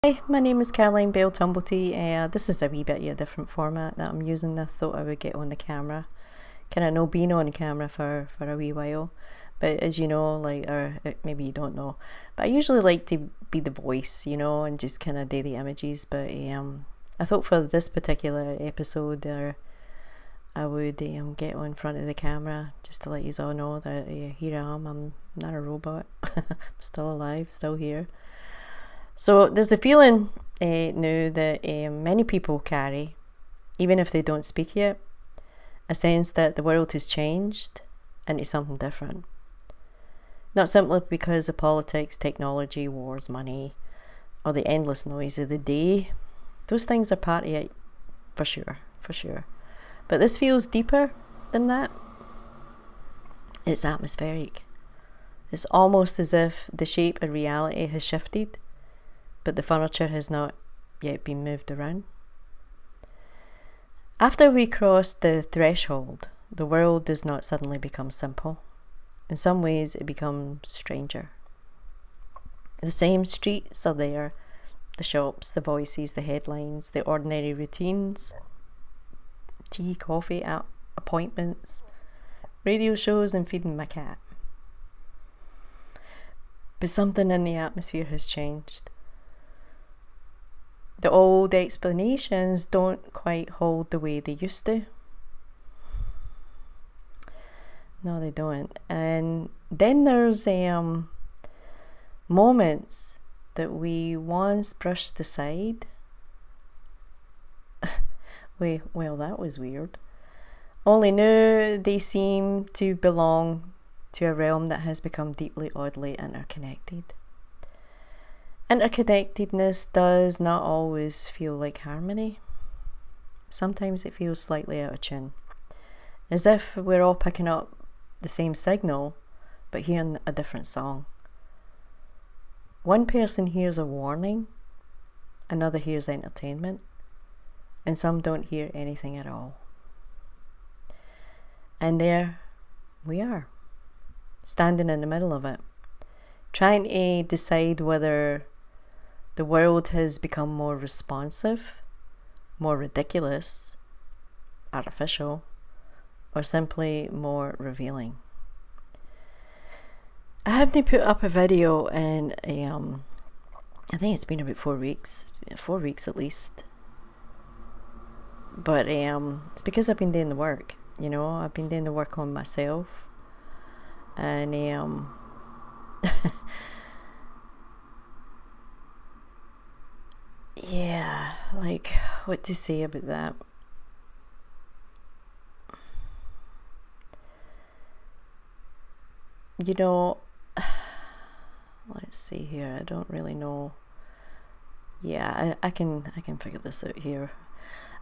Hi, my name is Caroline Bell Tumblety. This is a wee bit of a different format that I'm using. I thought I would get on the camera. Kind of know being on the camera for a wee while. But as you know, or maybe you don't know, but I usually like to be the voice, and just kind of do the images. But I thought for this particular episode, I would get on front of the camera just to let you all know that here I am. I'm not a robot. I'm still alive, still here. So there's a feeling now that many people carry, even if they don't speak yet, a sense that the world has changed into something different. Not simply because of politics, technology, wars, money, or the endless noise of the day. Those things are part of it, for sure. But this feels deeper than that. It's atmospheric. It's almost as if the shape of reality has shifted, but the furniture has not yet been moved around. After we cross the threshold, the world does not suddenly become simple. In some ways, it becomes stranger. The same streets are there, the shops, the voices, the headlines, the ordinary routines, tea, coffee, appointments, radio shows, and feeding my cat. But something in the atmosphere has changed. The old explanations don't quite hold the way they used to. No, they don't. And then there's moments that we once brushed aside. Well, that was weird. Only now they seem to belong to a realm that has become deeply, oddly interconnected. Interconnectedness does not always feel like harmony. Sometimes it feels slightly out of tune, as if we're all picking up the same signal, but hearing a different song. One person hears a warning, another hears entertainment, and some don't hear anything at all. And there we are, standing in the middle of it, trying to decide whether the world has become more responsive, more ridiculous, artificial, or simply more revealing. I have to put up a video in I think it's been about 4 weeks at least. But it's because I've been doing the work, I've been doing the work on myself. And yeah, what to say about that? Let's see here. I don't really know. Yeah, I can figure this out here.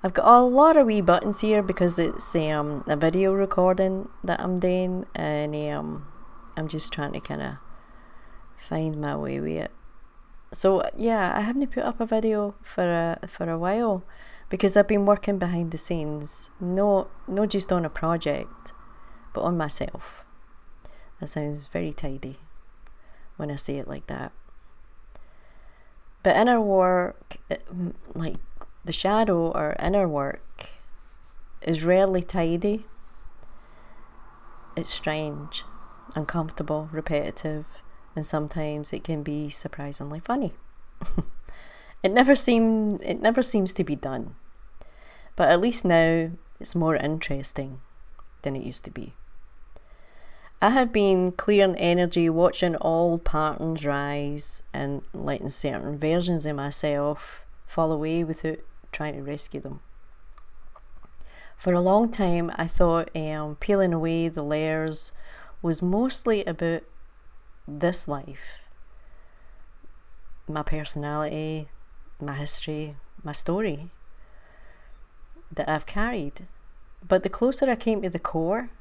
I've got a lot of wee buttons here because it's a video recording that I'm doing, and I'm just trying to kind of find my way with it. So yeah, I haven't put up a video for a while because I've been working behind the scenes, no just on a project, but on myself. That sounds very tidy when I say it like that. But inner work, like the shadow or inner work, is rarely tidy. It's strange, uncomfortable, repetitive, and sometimes it can be surprisingly funny. It never seems to be done. But at least now it's more interesting than it used to be. I have been clearing energy, watching old patterns rise and letting certain versions of myself fall away without trying to rescue them. For a long time, I thought peeling away the layers was mostly about this life, my personality, my history, my story that I've carried. But the closer I came to the core,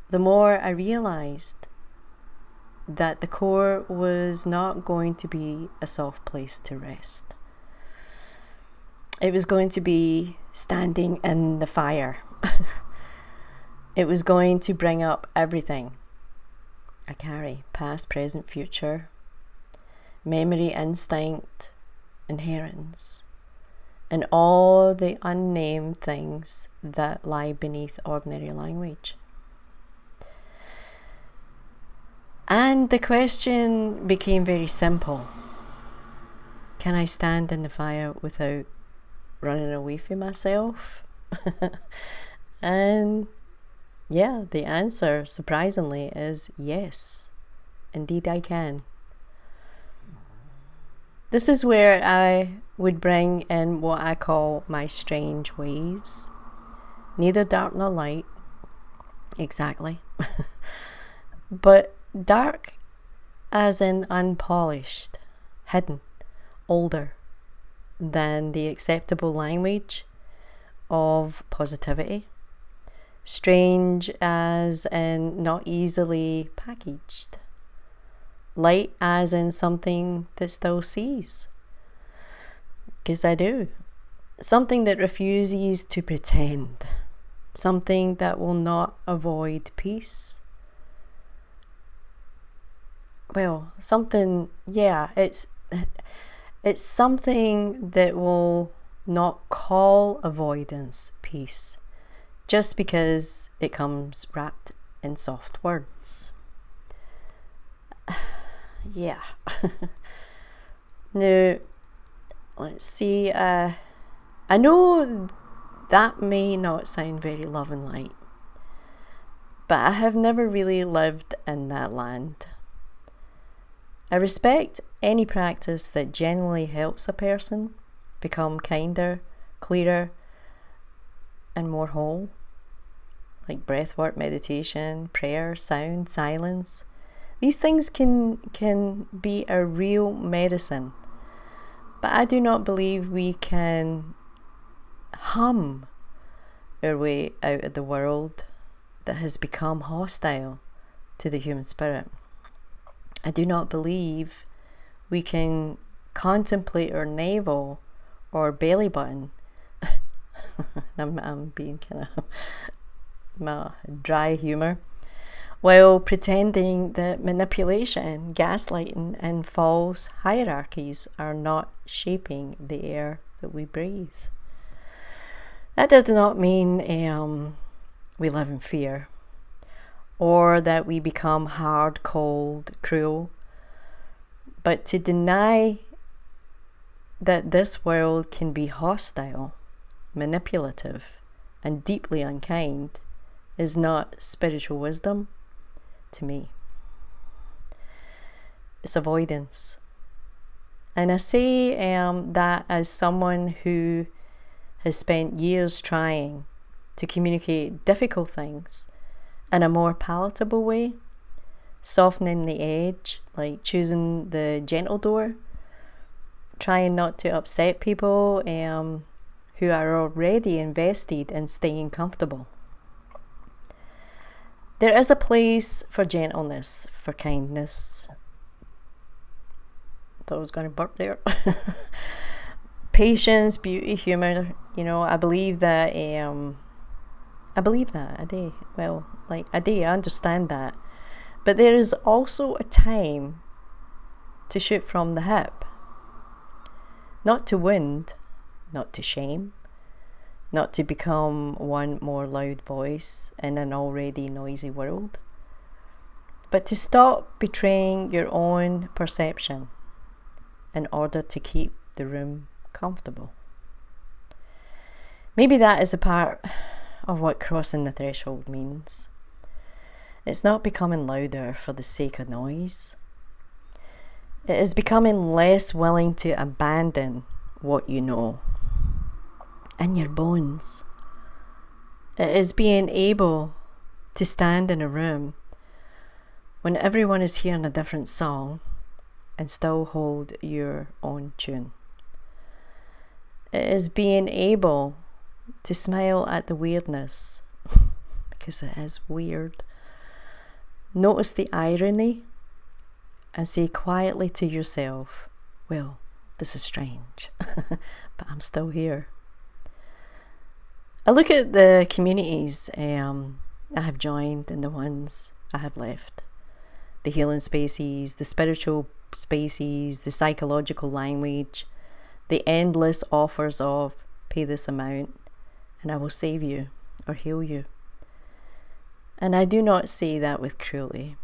the more I realized that the core was not going to be a soft place to rest. It was going to be standing in the fire. It was going to bring up everything I carry, past, present, future, memory, instinct, inherence, and all the unnamed things that lie beneath ordinary language. And the question became very simple. Can I stand in the fire without running away from myself? And yeah, the answer, surprisingly, is yes. Indeed I can. This is where I would bring in what I call my strange ways. Neither dark nor light, exactly. But dark as in unpolished, hidden, older than the acceptable language of positivity. Strange as in not easily packaged. Light as in something that still sees. Because I do. Something that refuses to pretend. Something that will not avoid peace. Well, something, yeah, it's something that will not call avoidance peace, just because it comes wrapped in soft words. Yeah. Now, let's see. I know that may not sound very love and light, but I have never really lived in that land. I respect any practice that genuinely helps a person become kinder, clearer, and more whole, like breathwork, meditation, prayer, sound, silence. These things can be a real medicine, but I do not believe we can hum our way out of the world that has become hostile to the human spirit. I do not believe we can contemplate our navel or belly button. I'm being kind of my dry humour, while pretending that manipulation, gaslighting, and false hierarchies are not shaping the air that we breathe. That does not mean we live in fear, or that we become hard, cold, cruel, but to deny that this world can be hostile, manipulative, and deeply unkind is not spiritual wisdom to me. It's avoidance. And I say that as someone who has spent years trying to communicate difficult things in a more palatable way, softening the edge, like choosing the gentle door, trying not to upset people who are already invested in staying comfortable. There is a place for gentleness, for kindness. Thought I was going to burp there. Patience, beauty, humour. You know, I believe that. I do. Well, like I do. I understand that. But there is also a time to shoot from the hip. Not to wound, not to shame, not to become one more loud voice in an already noisy world, but to stop betraying your own perception in order to keep the room comfortable. Maybe that is a part of what crossing the threshold means. It's not becoming louder for the sake of noise. It is becoming less willing to abandon what you know in your bones. It is being able to stand in a room when everyone is hearing a different song and still hold your own tune. It is being able to smile at the weirdness, because it is weird. Notice the irony and say quietly to yourself, well, this is strange, but I'm still here. I look at the communities I have joined and the ones I have left. The healing spaces, the spiritual spaces, the psychological language, the endless offers of pay this amount and I will save you or heal you. And I do not say that with cruelty.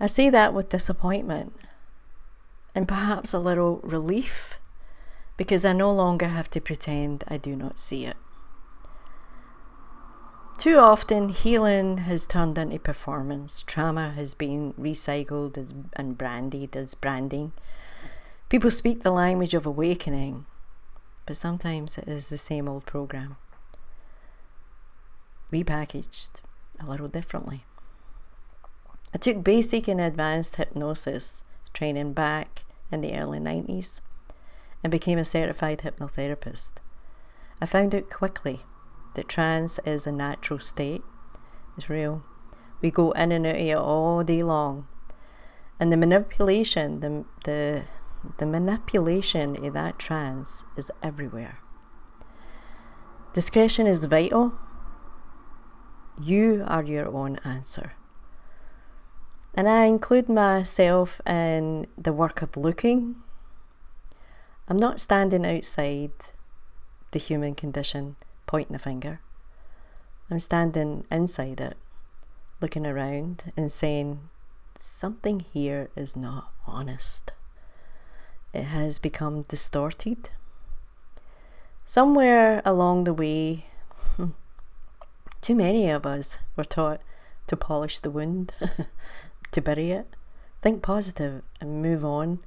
I say that with disappointment and perhaps a little relief, because I no longer have to pretend I do not see it. Too often, healing has turned into performance. Trauma has been recycled and branded as branding. People speak the language of awakening, but sometimes it is the same old program, repackaged a little differently. I took basic and advanced hypnosis training back in the early 90s and became a certified hypnotherapist. I found out quickly that trance is a natural state. It's real. We go in and out of it all day long. And the manipulation, the manipulation of that trance is everywhere. Discretion is vital. You are your own answer. And I include myself in the work of looking. I'm not standing outside the human condition, pointing a finger. I'm standing inside it, looking around and saying, something here is not honest. It has become distorted. Somewhere along the way, too many of us were taught to polish the wound, to bury it, think positive and move on.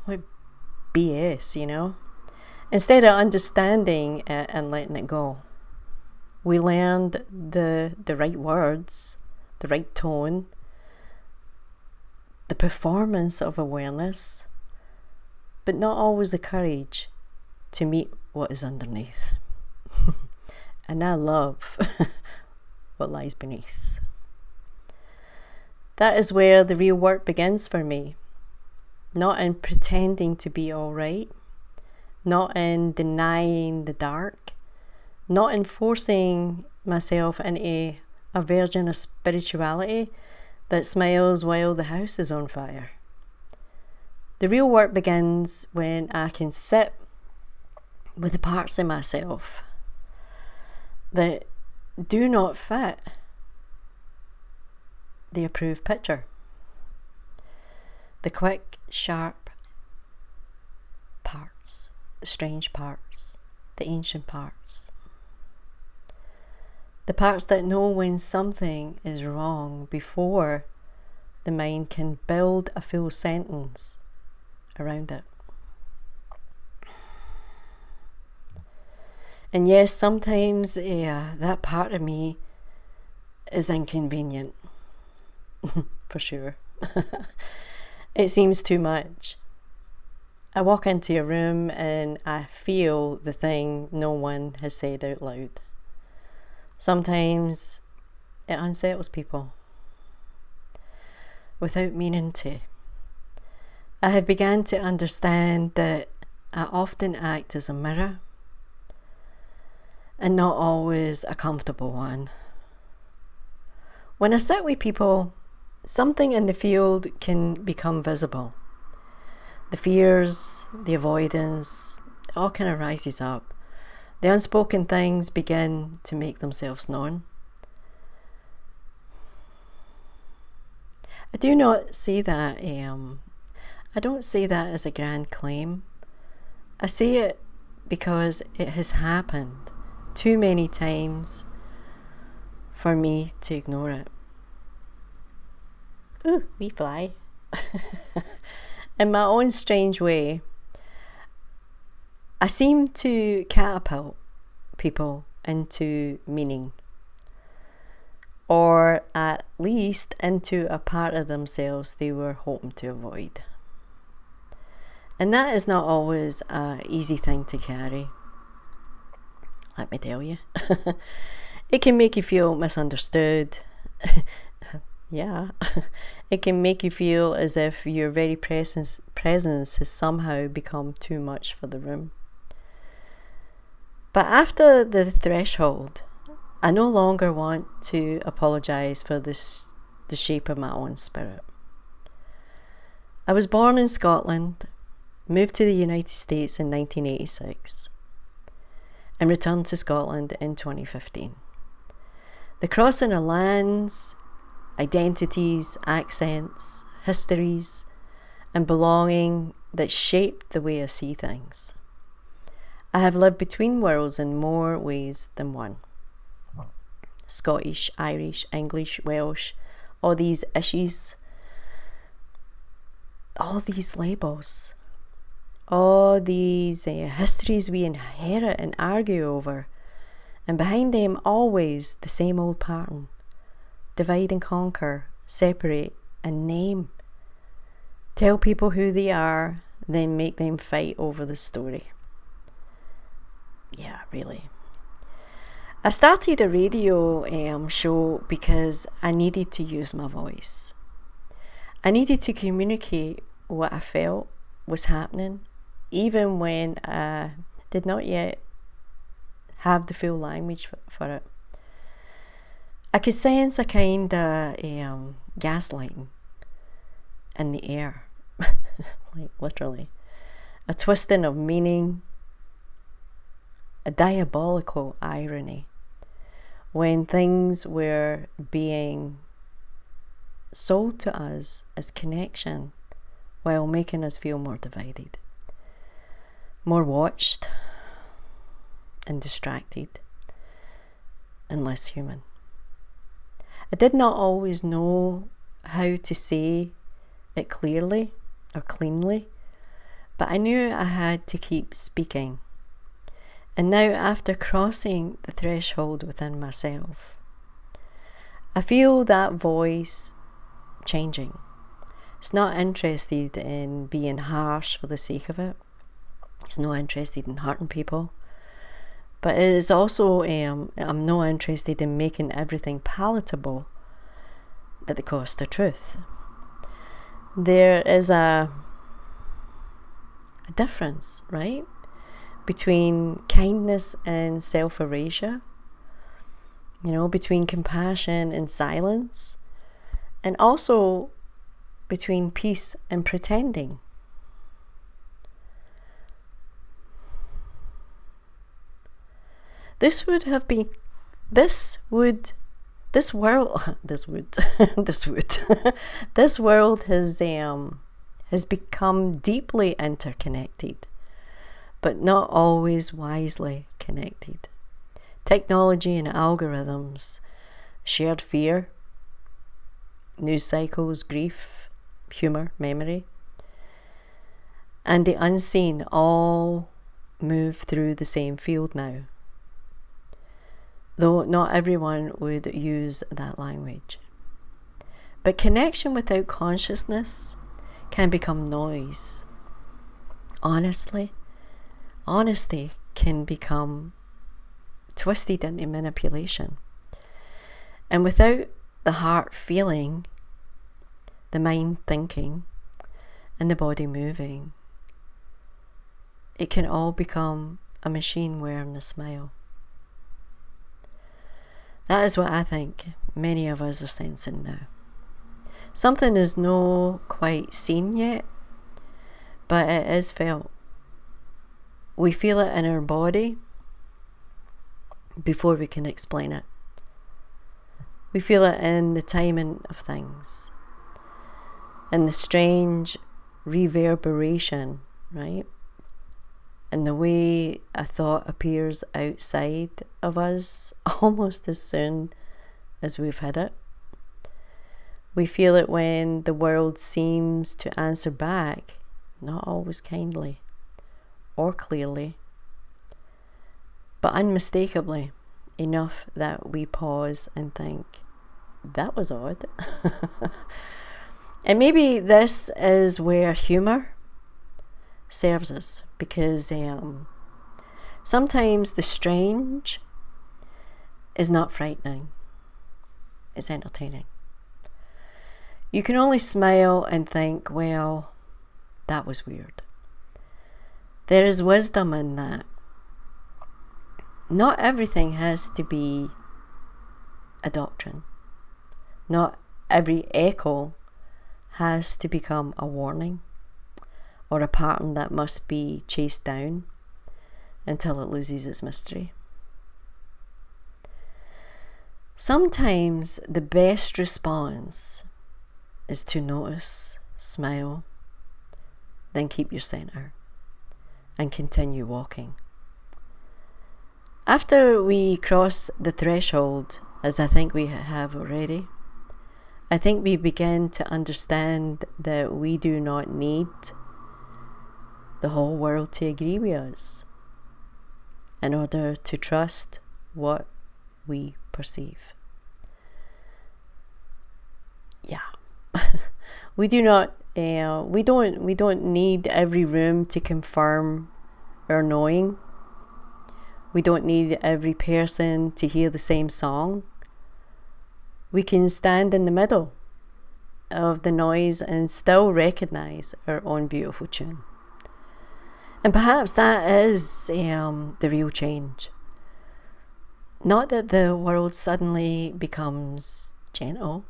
What BS, you know? Instead of understanding it and letting it go. We learned the right words, the right tone, the performance of awareness, but not always the courage to meet what is underneath. And I love what lies beneath. That is where the real work begins for me. Not in pretending to be all right, not in denying the dark, not in forcing myself into a version of spirituality that smiles while the house is on fire. The real work begins when I can sit with the parts of myself that do not fit the approved picture. The quick, sharp parts, the strange parts, the ancient parts. The parts that know when something is wrong before the mind can build a full sentence around it. And yes, sometimes that part of me is inconvenient, for sure. It seems too much. I walk into a room and I feel the thing no one has said out loud. Sometimes it unsettles people without meaning to. I have begun to understand that I often act as a mirror and not always a comfortable one. When I sit with people, something in the field can become visible. The fears, the avoidance, it all kind of rises up. The unspoken things begin to make themselves known. I do not say that, I don't say that as a grand claim. I say it because it has happened too many times for me to ignore it. Ooh, we fly. In my own strange way, I seem to catapult people into meaning, or at least into a part of themselves they were hoping to avoid. And that is not always an easy thing to carry, let me tell you. It can make you feel misunderstood. Yeah, it can make you feel as if your very presence has somehow become too much for the room. But after the threshold, I no longer want to apologise for the the shape of my own spirit. I was born in Scotland, moved to the United States in 1986, and returned to Scotland in 2015. The crossing of lands, identities, accents, histories, and belonging that shaped the way I see things. I have lived between worlds in more ways than one. Scottish, Irish, English, Welsh, all these issues, all these labels, all these histories we inherit and argue over, and behind them always the same old pattern: divide and conquer, separate and name. Tell people who they are, then make them fight over the story. Yeah, really. I started a radio show because I needed to use my voice. I needed to communicate what I felt was happening, even when I did not yet have the full language for it. I could sense a kind of gaslighting in the air, like literally. A twisting of meaning, a diabolical irony when things were being sold to us as connection while making us feel more divided, more watched and distracted and less human. I did not always know how to say it clearly or cleanly, but I knew I had to keep speaking. And now, after crossing the threshold within myself, I feel that voice changing. It's not interested in being harsh for the sake of it. It's not interested in hurting people. But it is also, I'm not interested in making everything palatable at the cost of truth. There is a difference, right, between kindness and self-erasure, between compassion and silence, and also between peace and pretending. This world has become deeply interconnected, but not always wisely connected. Technology and algorithms, shared fear, news cycles, grief, humour, memory, and the unseen all move through the same field now. Though not everyone would use that language. But connection without consciousness can become noise. Honesty can become twisted into manipulation. And without the heart feeling, the mind thinking, and the body moving, it can all become a machine wearing a smile. That is what I think many of us are sensing now. Something is not quite seen yet, but it is felt. We feel it in our body before we can explain it. We feel it in the timing of things, in the strange reverberation, right? And the way a thought appears outside of us almost as soon as we've had it. We feel it when the world seems to answer back, not always kindly or clearly, but unmistakably enough that we pause and think, that was odd. And maybe this is where humour serves us, because sometimes the strange is not frightening, it's entertaining. You can only smile and think, well, that was weird. There is wisdom in that. Not everything has to be a doctrine. Not every echo has to become a warning or a pattern that must be chased down until it loses its mystery. Sometimes the best response is to notice, smile, then keep your center and continue walking. After we cross the threshold, as I think we have already, I think we begin to understand that we do not need the whole world to agree with us in order to trust what we perceive. Yeah. We don't need every room to confirm our knowing. We don't need every person to hear the same song. We can stand in the middle of the noise and still recognize our own beautiful tune. And perhaps that is the real change. Not that the world suddenly becomes gentle,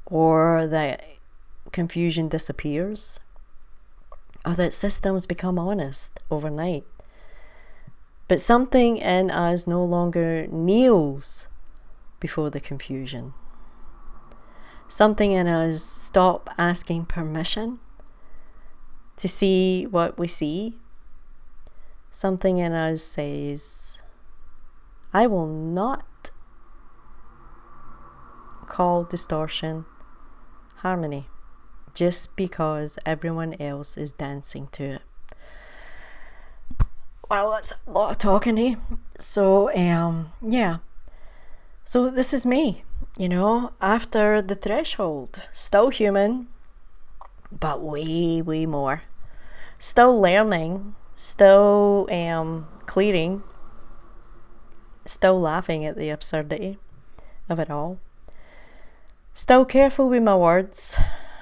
or that confusion disappears, or that systems become honest overnight. But something in us no longer kneels before the confusion. Something in us stop asking permission to see what we see. Something in us says, I will not call distortion harmony just because everyone else is dancing to it. Wow, that's a lot of talking, eh? So, yeah. So this is me, after the threshold. Still human, but way, way more. Still learning, still clearing, still laughing at the absurdity of it all. Still careful with my words,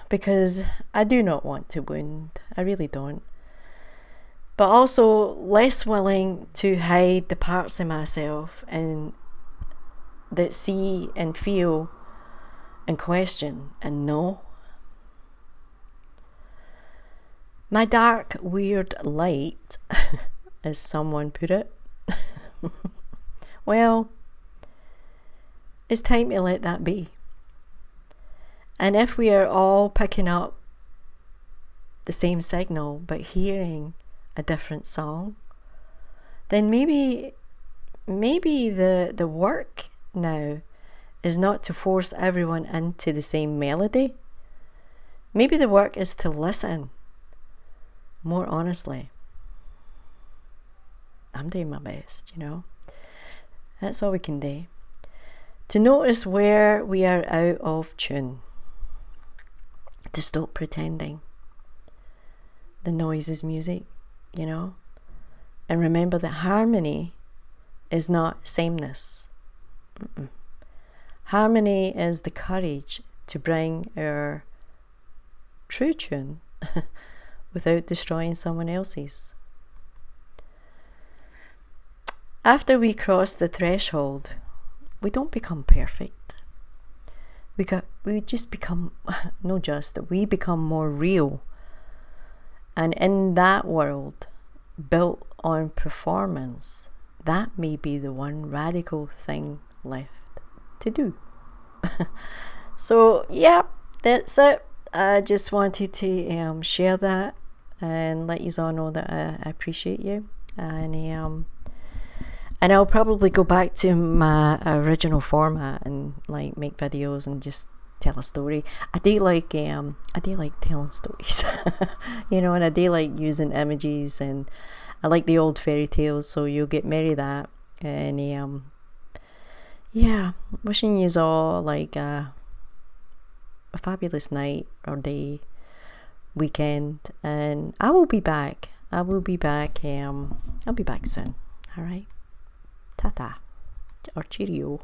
because I do not want to wound. I really don't. But also less willing to hide the parts of myself and that see and feel and question and know. My dark, weird light, as someone put it, well, it's time to let that be. And if we are all picking up the same signal but hearing a different song, then maybe the work now is not to force everyone into the same melody. Maybe the work is to listen more honestly. I'm doing my best, That's all we can do. To notice where we are out of tune. To stop pretending the noise is music, and remember that harmony is not sameness. Harmony is the courage to bring our true tune without destroying someone else's. After we cross the threshold, we don't become perfect. We just become, we become more real. And in that world, built on performance, that may be the one radical thing left to do. So, yeah, that's it. I just wanted to share that and let you all know that I appreciate you. And I'll probably go back to my original format and make videos and just tell a story. I do like telling stories, and I do like using images, and I like the old fairy tales. So you'll get merry that, and yeah, wishing you all a fabulous night or day, weekend, and I will be back. I'll be back soon. All right. Ta-ta or cheerio.